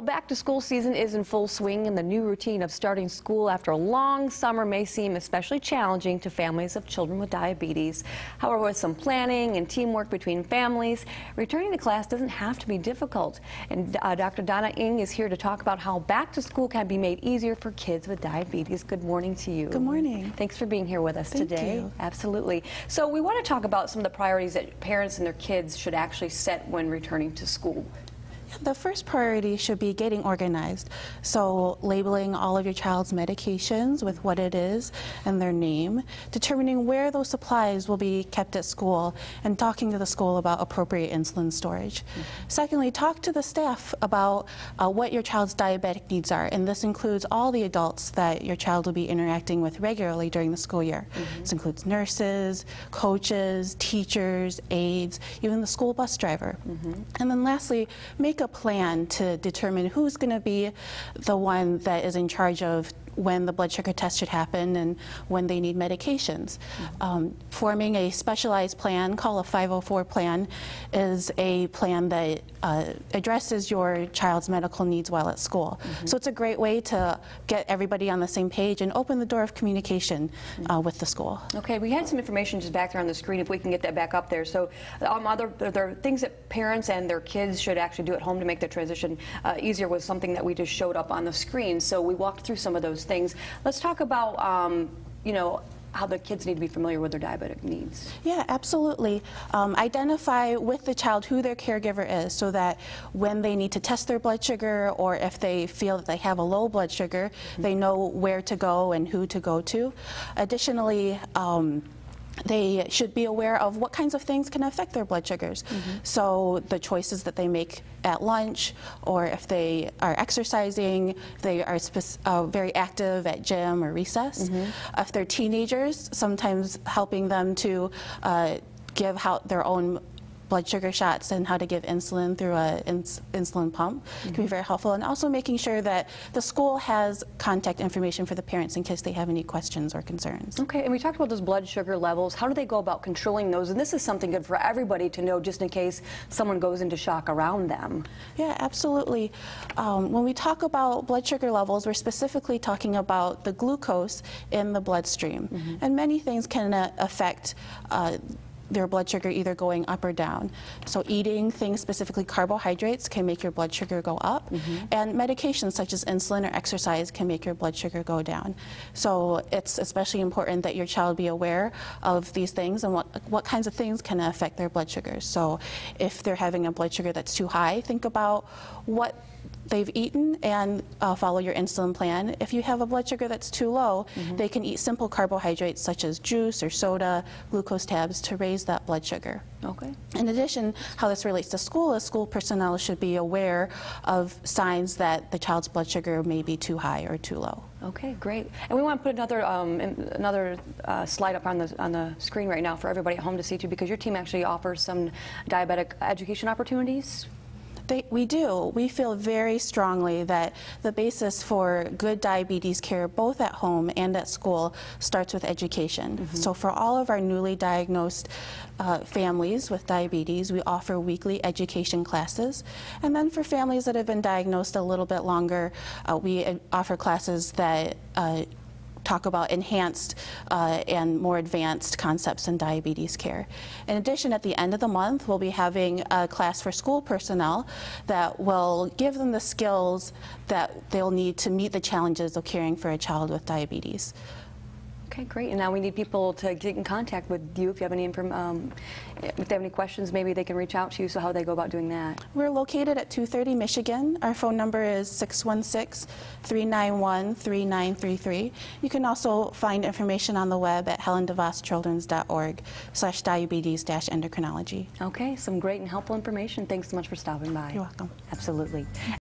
back to school season is in full swing, and the new routine of starting school after a long summer may seem especially challenging to families of children with diabetes. However, with some planning and teamwork between families, returning to class doesn't have to be difficult. And Dr. Donna Eng is here to talk about how back to school can be made easier for kids with diabetes. Good morning to you. Good morning. Thanks for being here with us today. Thank you. Absolutely. So we want to talk about some of the priorities that parents and their kids should actually set when returning to school. The first priority should be getting organized. So labeling all of your child's medications with what it is and their name, determining where those supplies will be kept at school, and talking to the school about appropriate insulin storage. Secondly, talk to the staff about what your child's diabetic needs are, and this includes all the adults that your child will be interacting with regularly during the school year. This includes nurses, coaches, teachers, aides, even the school bus driver. And then lastly, make a plan to determine who's going to be the one that is in charge of when the blood sugar test should happen and when they need medications. Forming a specialized plan called a 504 plan is a plan that addresses your child's medical needs while at school. So it's a great way to get everybody on the same page and open the door of communication with the school. Okay, we had some information just back there on the screen, if we can get that back up there. So there are things that parents and their kids should actually do at home to make the transition easier, was something that we just showed up on the screen. So we walked through some of those things. Let's talk about, you know, how the kids need to be familiar with their diabetic needs. Yeah, absolutely. Identify with the child who their caregiver is, so that when they need to test their blood sugar, or if they feel that they have a low blood sugar, they know where to go and who to go to. Additionally, they should be aware of what kinds of things can affect their blood sugars. So the choices that they make at lunch, or if they are exercising, they are very active at gym or recess. If they're teenagers, sometimes helping them to give out their own blood sugar shots and how to give insulin through an insulin pump can be very helpful, and also making sure that the school has contact information for the parents in case they have any questions or concerns. Okay, and we talked about those blood sugar levels. How do they go about controlling those? And this is something good for everybody to know, just in case someone goes into shock around them. Yeah, absolutely. When we talk about blood sugar levels, we're specifically talking about the glucose in the bloodstream, and many things can affect their blood sugar either going up or down. So eating things, specifically carbohydrates, can make your blood sugar go up, and medications such as insulin or exercise can make your blood sugar go down. So it's especially important that your child be aware of these things and what kinds of things can affect their blood sugars. So if they're having a blood sugar that's too high, think about what they've eaten and follow your insulin plan. If you have a blood sugar that's too low, they can eat simple carbohydrates such as juice or soda, glucose tabs, to raise that blood sugar. Okay. In addition, how this relates to school is school personnel should be aware of signs that the child's blood sugar may be too high or too low. Okay, great. And we want to put another slide up on the screen right now for everybody at home to see too, because your team actually offers some diabetic education opportunities. We do. We feel very strongly that the basis for good diabetes care, both at home and at school, starts with education. So for all of our newly diagnosed families with diabetes, we offer weekly education classes. And then for families that have been diagnosed a little bit longer, we offer classes that talk about enhanced and more advanced concepts in diabetes care. In addition, at the end of the month, we'll be having a class for school personnel that will give them the skills that they'll need to meet the challenges of caring for a child with diabetes. Okay, great. And now we need people to get in contact with you if you have any if they have any questions. Maybe they can reach out to you. So how do they go about doing that? We're located at 230 Michigan. Our phone number is 616-391-3933. You can also find information on the web at helendevosschildrens.org/diabetes-endocrinology. Okay, some great and helpful information. Thanks so much for stopping by. You're welcome. Absolutely.